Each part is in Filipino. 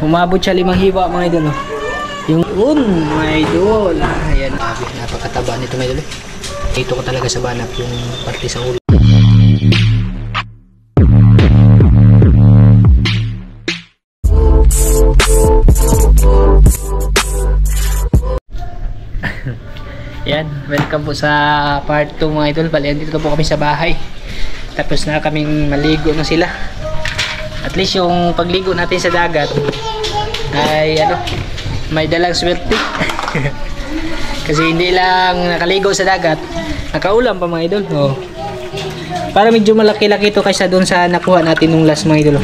Umabot siya 5 hiwa mga idol. Yung mga idol. Ayan. Napakataba nito mga idol. Ito ko talaga sa banap yung parte sa ulo. Yan, welcome po sa part 2 mga idol. Bali, dito po kami sa bahay. Tapos na kaming maligo na sila. At least yung pagligo natin sa dagat ay may dalang swerte. Kasi hindi lang nakaligo sa dagat, nakaulam pa mga idol. Oh. Para medyo malaki-laki ito kaysa doon sa nakuha natin nung last mga idol.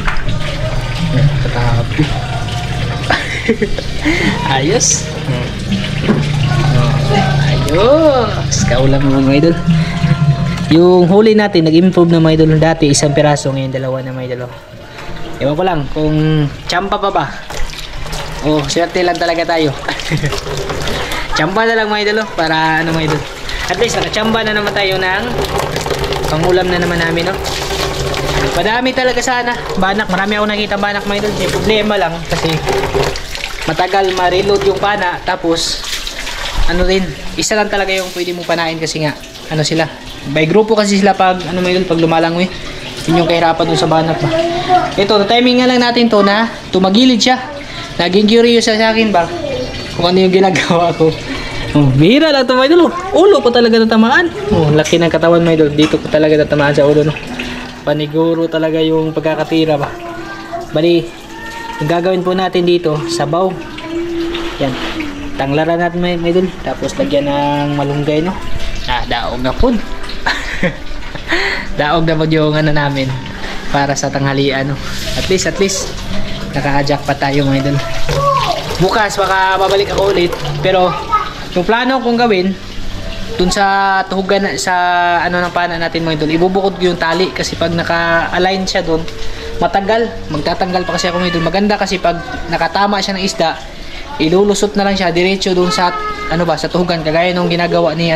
Ayos. Ayos. Kaulam naman mga idol. Yung huli natin nag-improve na mga idol. Dati isang piraso, ngayon 2 na mga idol. Ewan ko lang kung tsampa pa ba. Oh, swerte lang talaga tayo. Tsampa na lang mga idol, para mga idol. At least nakachamba na naman tayo ng pangulam na naman namin, no. Padami talaga sana banak, marami ako nakita banak mga idol. Yung problema lang kasi matagal ma-reload yung pana, tapos rin, isa lang talaga yung pwede mo panain kasi nga sila, by grupo kasi sila pag mga idol, pag lumalangoy. Yun yung kahirapan dun sa banak ba. Ito, timing nga lang natin to na tumagilid siya. Naging curious sa akin ba kung ano yung ginagawa ko. Oh, bihira lang ito mga idol. Ulo ko talaga natamaan. Oh, laki ng katawan mga idol. Dito ko talaga natamaan sa ulo, no. Paniguro talaga yung pagkakatira ba. Bali, yung gagawin po natin dito, sabaw. Yan. Tanglaran natin mga idol. Tapos lagyan ng malunggay, no. Daog na po. Daog na po yung namin para sa tanghalian, no. At least naka-jackpot tayo mga idol. Bukas baka babalik ako ulit, pero yung plano kong gawin dun sa tuhugan sa ng pana natin mga idol, ibubukod ko yung tali kasi pag naka-align siya dun matagal, magtatanggal pa kasi ako mga idol. Maganda kasi pag nakatama siya ng isda, ilulusot na lang siya diretso dun sa sa tuhugan, kagaya nung ginagawa ni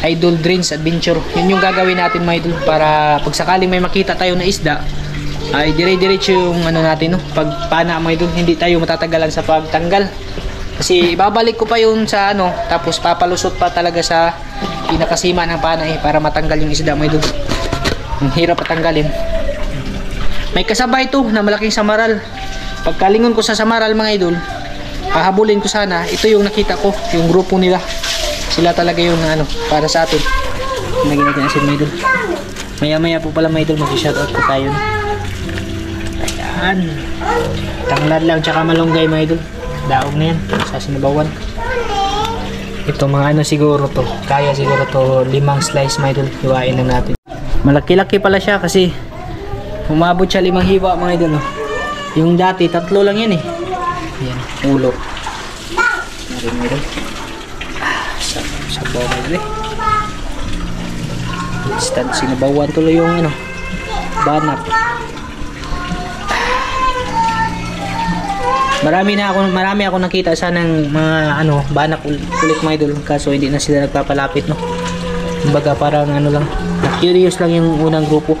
Idol Dreams Adventure. Yun yung gagawin natin mga idol, para pag sakaling may makita tayo na isda ay dire-diretso yung natin, no, pagpana mga idol. Hindi tayo matatagalan sa pagtanggal kasi ibabalik ko pa yun sa tapos papalusot pa talaga sa pinakasima ng pana para matanggal yung isda mga idol. Ang hirap patanggalin. May kasabay ito na malaking samaral. Pagkalingon ko sa samaral mga idol, pahabulin ko sana. Ito yung nakita ko, yung grupo nila. Sila talaga yung para sa atin. Naging natin asin mga idol. Maya po pala mga idol, mag-shoutout po tayo. Ayan. Tanglad lang tsaka malunggay mga idol. Daog na yan sa sinabawan. Ito mga siguro to. Kaya siguro to 5 slice mga idol. Hiwain lang natin. Malaki-laki pala siya kasi umabot siya 5 hiwa mga idol. Yung dati 3 lang yan eh. Ayan, ulo. Meron. Sabaw mga idol. Instant sinabawan tuloy yung banak. Marami ako nakita sanang mga banak ulit mga idol, kaso hindi na sila nagpapalapit, no. Kumbaga parang lang, curious lang yung unang grupo.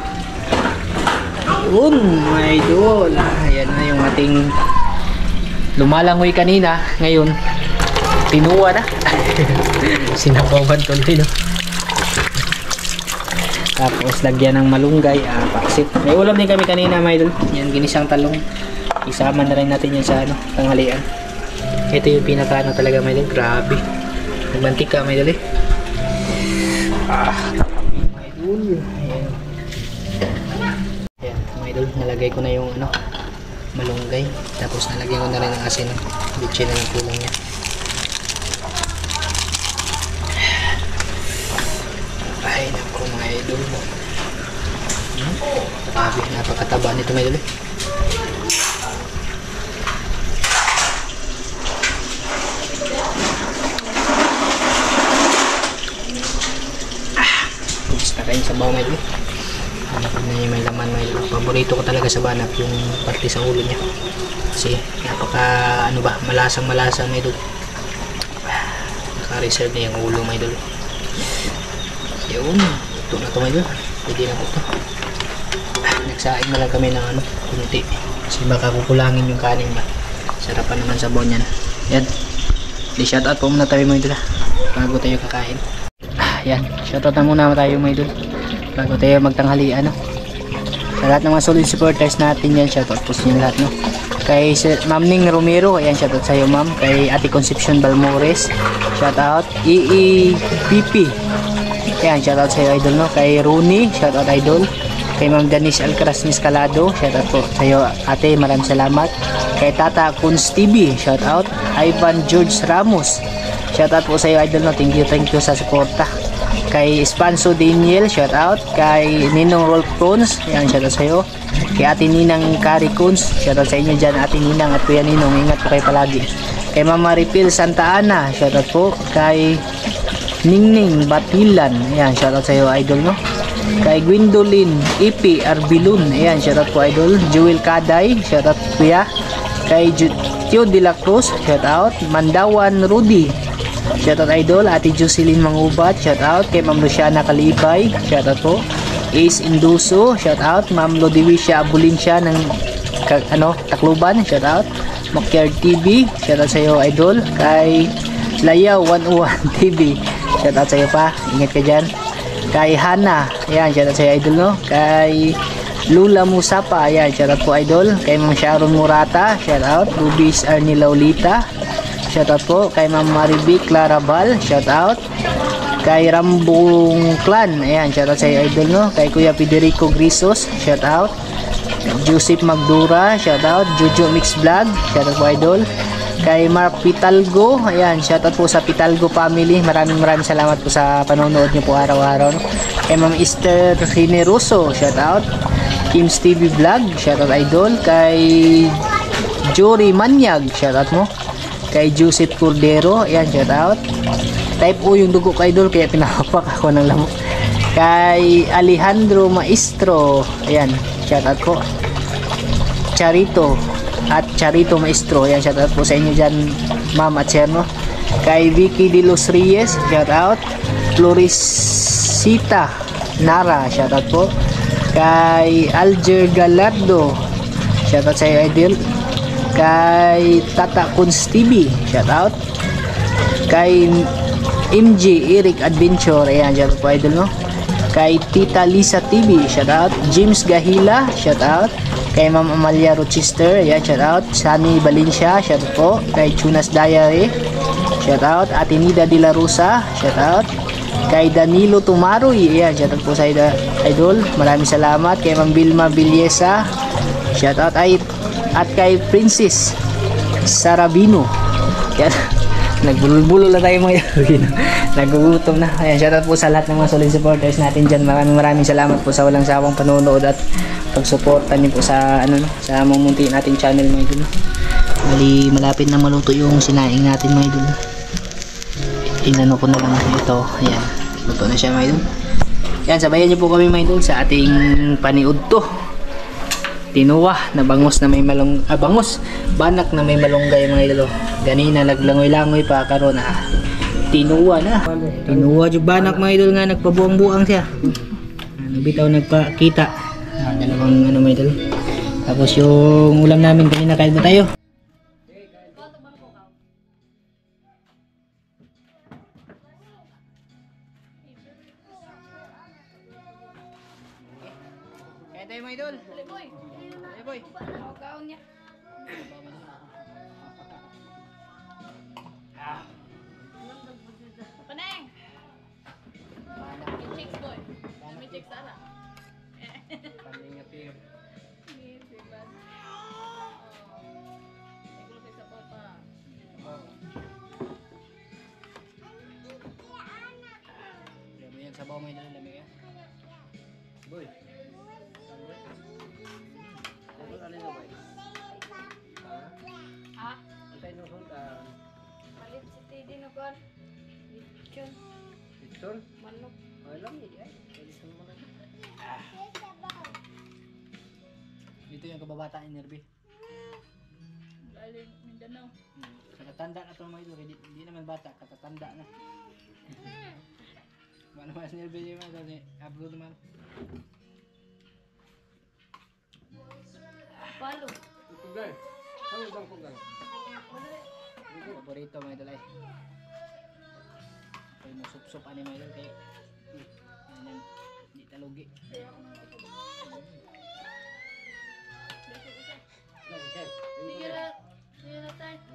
Yun mga idol. Ayan na yung ating lumalangoy kanina, ngayon tinuwa na. Sinabawan tuloy, no. Tapos lagyan ng malunggay, paksit. May ulam din kami kanina mga idol. Yan, ginisang talong. Isama na rin natin yan sa tanghalian. Ito yung pinaka talaga mga idol. Grabe. Nagmantika mga idol eh. Mga idol. Ayan. Ayan mga idol. Nalagay ko na yung malunggay. Tapos nalagyan ko na rin ng asin. Bitchin na ng kulang niya. Ay naku mga idol. Grabe. Napakataba nito mga idol eh. Nakain sa bawa mga idol. May laman mga idol. Paborito ko talaga sa banap yung parte sa ulo niya. Kasi napaka malasang mga idol. Naka-reserve na yung ulo mga idol. Yun. Ito na ito mga idol. Pwede na po ito. Nagsaing na lang kami ng kunti. Kasi baka kukulangin yung kanin ba. Sarapan naman sa bon yan. Yan. Di shoutout po muna tayo mga idol bago tayo kakain. Yan. Shoutout na muna tayo mga idol bago tayo magtanghalian, no? Sa lahat ng mga solid supporters natin yan, shoutout po sa inyo lahat, no? Kay Ma'am Ning Romero, ayan, shoutout sa iyo ma'am. Kay Ate Concepcion Balmores, shoutout. EEPP, ayan, shoutout sa iyo idol, no? Kay Rooney, shoutout idol. Kay Ma'am Danish Alcaraz Miscalado, shoutout po sa iyo ate, maraming salamat. Kay Tata Kunz TV, shoutout. Ivan George Ramos, shoutout po sa iyo idol, no? Thank you sa suporta. Kay Spanso Daniel, shoutout. Kay Ninong Rolf Cons, ayan, shoutout sa iyo. Kay Ate Ninang Kari Cons, shoutout sa inyo dyan Ate Ninang at Kuya Ninong, ingat po kayo palagi. Kay Mama Ripil Santa Ana, shoutout po. Kay Ningning Batilan, ayan, shoutout sa iyo idol, no? Kay Gwendolyn Ipi Arbilun, ayan, shoutout po idol. Jewel Kaday, shoutout kuya. Kay Tio De La Cruz, shoutout. Mandawan Rudy, shoutout idol. Ate Jocelyn Mangubat, shoutout. Kay Ma'am Luciana Kalibay, shoutout po. Ace Induso, shoutout. Ma'am Lodiwisha Abulinsya ng Tacloban, shoutout. Makyard TV, shoutout sa iyo idol. Kay Layaw 101 TV, shoutout sa iyo pa, ingat ka dyan. Kay Hana, ayan, shoutout sa iyo idol, no? Kay Lula Musapa, ayan, shoutout po idol. Kay Ma'am Sharon Murata, shoutout. Rubis Arnie Laulita, shoutout po. Kay Ma'am Marivic Clarabal, shoutout. Kay Rambong Clan, ayan, shoutout sa iyo idol, no? Kay Kuya Federico Grisos, shoutout. Joseph Magdura, shoutout. Jojo Mix Vlog, shoutout po idol. Kay Mark Pitalgo, ayan, shoutout po sa Pitalgo family. Maraming salamat po sa panonood niyo po araw-araw. Kay Ma'am Esther Generoso, shoutout. Kim's TV Vlog, shoutout idol. Kay Jory Manyag, shoutout mo. Kay Joseph Cordero, ayan, shoutout. Type O yung dugo ko idol, kaya pinapapak ako ng lamok. Kay Alejandro Maestro, ayan, shoutout po. Charito at Charito Maestro, ayan, shoutout po sa inyo dyan ma'am at sir, no? Kay Vicky De Los Reyes, shoutout. Florisita Nara, shoutout po. Kay Alger Galardo, shoutout sa iyo idol. Kay Tata Kunz TV, shoutout. Kay MJ Eric Adventure, ayan, shoutout po idol, no? Kay Tita Lisa TV, shoutout. James Gahila, shoutout. Kay Ma'am Amalia Rochester, ayan, shoutout. Sunny Valencia, shoutout po. Kay Chunas Diary, shoutout. Ate Nida De La Rosa, shoutout. Kay Danilo Tumaroy, ayan, shoutout po sa idol, maraming salamat. Kay Ma'am Vilma Villesa, shoutout. At kay Princess Sarabino, ayan, nagbulol-bulol na tayo mga idol. Nagugutom na. Ayan, shoutout po sa lahat ng mga solid supporters natin dyan. Maraming salamat po sa walang sawang panonood at pagsuporta niyo po sa sa mamunti natin channel mga idol. Bali, malapit na maluto yung sinaing natin mga idol. Inano ko na lang ito. Ayan, luto na siya mga idol. Ayan, sabayan niyo po kami mga idol sa ating paniudto. Tinuwa na bangos na may banak na may malunggay mga idol. Ganina naglangoy-langoy pa karon tinuwa na. Tinuwa yung banak mga idol nga nagpabuang-buang siya. Bitaw nagpakita. Dalawang mga idol. Tapos yung ulam namin kanina, kain ba tayo? Kain tayo mga idol. Dali boy. Kaon niya. Paneng. Chicks boy. Kami chicks sana. Paneng apir. Ni sibat. Ikaw sa support pa. Lami yan sabaw mo idol, lami ya. Boy. Ano na boy? Ah? Patay no sultan. Palit si Tidi no kon. Lechon. Lechon? Manok. Alam ni ay. Lechon mo na. Ito yung kababata ni Nerby. Galing Mindanao. Katatanda na to mga idol, hindi naman bata, katatanda na. Mana mas Nerby yung mga abroad naman. Palo. Paborito mga idol ay. Kaya mo sup-sup ani mga idol kay. Yan, hindi talugi.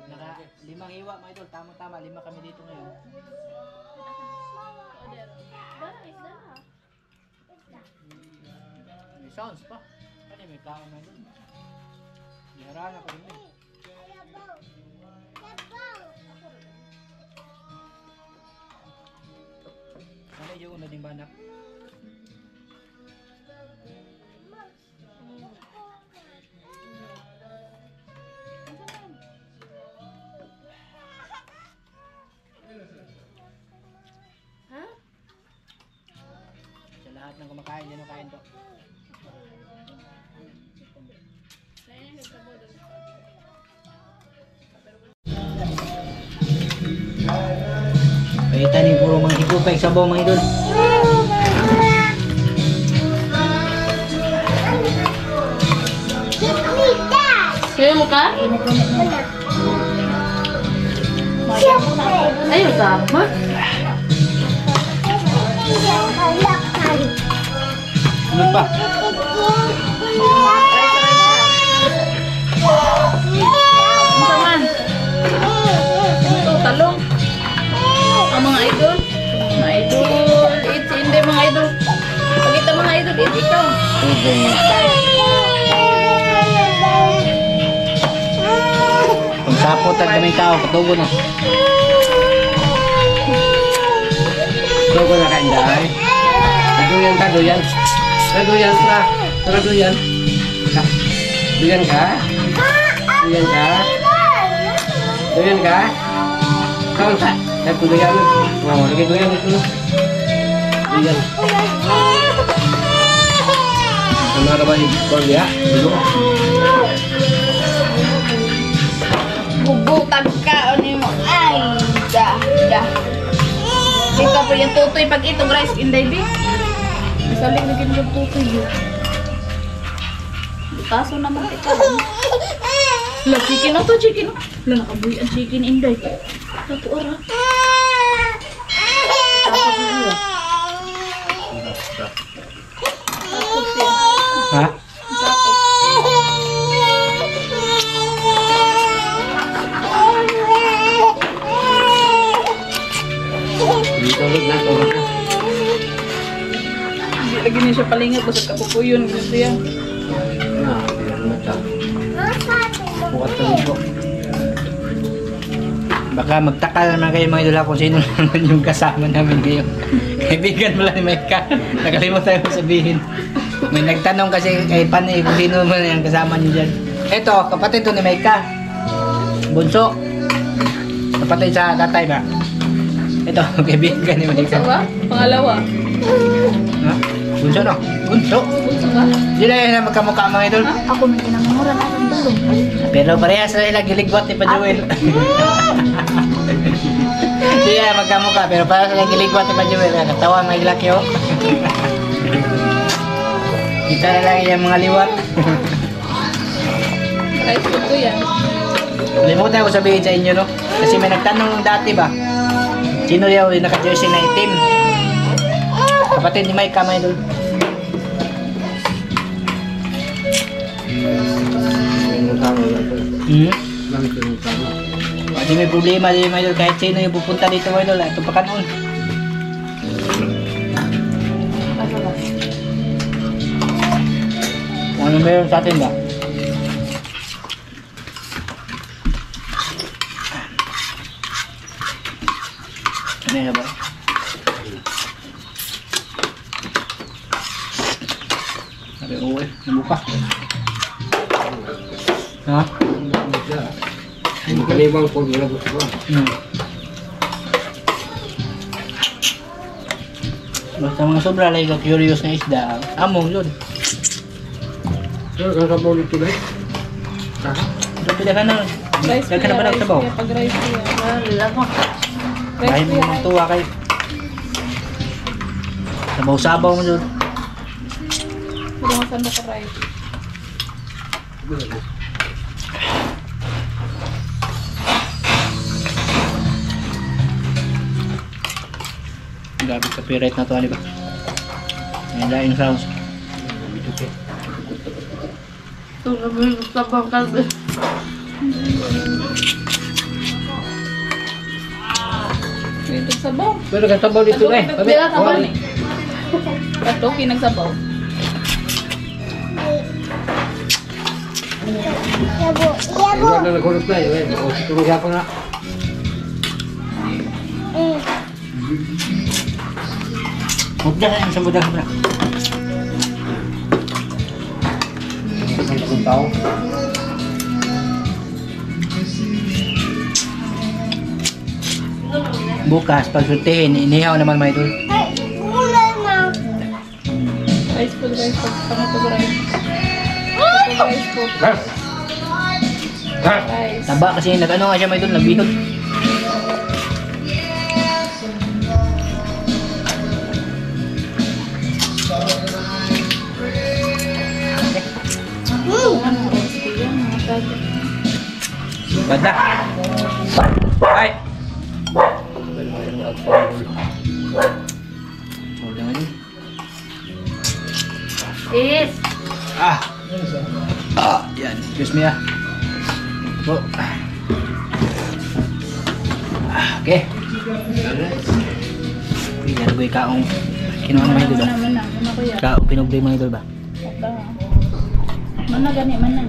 Naka 5 hiwa mga idol, tama-tama 5 kami dito ngayon. May sounds pa. Ano may kaon mga idol? Yaran ako rin eh. Ano yung una din banak? Sa lahat ng kumakain, yan ang kain to. Pahita ni puro mga higupay sa bawang mga idol. Kaya mo ka? Ayaw sama. Ano pa? Saman. Ito, talong. Ang mga idol. Mga idol. Hindi mga idol. Pagkita mga idol, ito. Kung sapot at gamay tao, katubo na. Katubo na kain dahil. Kaduyan ka, duyan. Kaduyan ka. Kaduyan. Duyan ka? Duyan ka? Duyan ka? Kamu tak? Aku duyan. Wow, lagi duyan itu. Duyan. Sama apa ini? Kau lihat dulu. Bubutag ka ni mo. Ay, dah. Ikaw pa yung tutoy pag itong rice inday di. Saling naging yung tutoy yun. Kaso naman ito. Lah, chicken na to, chicken. Lah, nakabuhi ang chicken inday. Ito ora. Tapos yan. Ha? Tulog na, tulog na. Hindi lagi niya siya palingat. Basta kapupuyon. Gusto yan. Nah, biar macam. Bukat sa ligo. Baka magtaka naman kayo mga idol kung sino naman yung kasama namin ngayon. Kaibigan mo lang ni Micah. Nakalimutan ko sabihin. May nagtanong kasi kay Panay kung sino naman yung kasama niyo dyan. Ito, kapatid to ni Micah. Bunso. Kapatid sa tatay ba? Ito, kaibigan ni Bunso Micah. ba? Pangalawa. Ha? Bunso no? Bunso. Bunso ba? Hindi na yun na magkamukha mga idol. Ako may kinamamura na ang tulong. Pero parehas na sila giligwat ni Pajuel. Hindi na magkamukha pero parehas sila giligwat ni Pajuel. Katawa ng ilaki oh. Kita na lang yung mga liwat. Rice ko yan. Limutan ko sabihin sa inyo no. Kasi may nagtanong dati ba? Sino yung naka-jersey na itim? Kapatid ni Mike mga idol. Langit yung utama. Hindi may problema din mga idol. Kahit sino yung pupunta dito mga idol. Ito pa kanon. Kung ano meron sa atin ba? Ano yun ba? Sabi ko eh. Nabuka. Ha? Ini kalibang pun wala gusto ko. Basta mga sobra like curious na isda. Among yun. Pero kung sabaw dito dahil. Ito pila ka na. Rice Dahil ka na ba ng sabaw? Pag rice ko yan. Dahil mo mga tuwa kay. Sabaw-sabaw mo yun. Pero masan mo ka rice. copyright na to, di ba? May laing sounds. Ito na ba yung sabang kalbe? Ito sabaw. Pero katabaw dito na eh. Bila sabaw ni. Ito kinagsabaw. Iwan na nagulot na eh. O, tulog yapang na. Mugda na sa muda ka. Ang tao. Bukas, pag sutihin, inihaw naman mga idol. Rice food, rice food. Tama to rice. Rice food. Rice. Taba kasi nag-ano nga siya mga idol, nagbihod. Ano rice food yan? Mga sabi. Banda. Ay! Hold on. Is. Ah! Yan. Excuse me ah. Po. Okay. Yan ko ikaong kinuha mga idol ba? Mana kuya. Ikaong pinugli mga idol ba? Mana gani mana.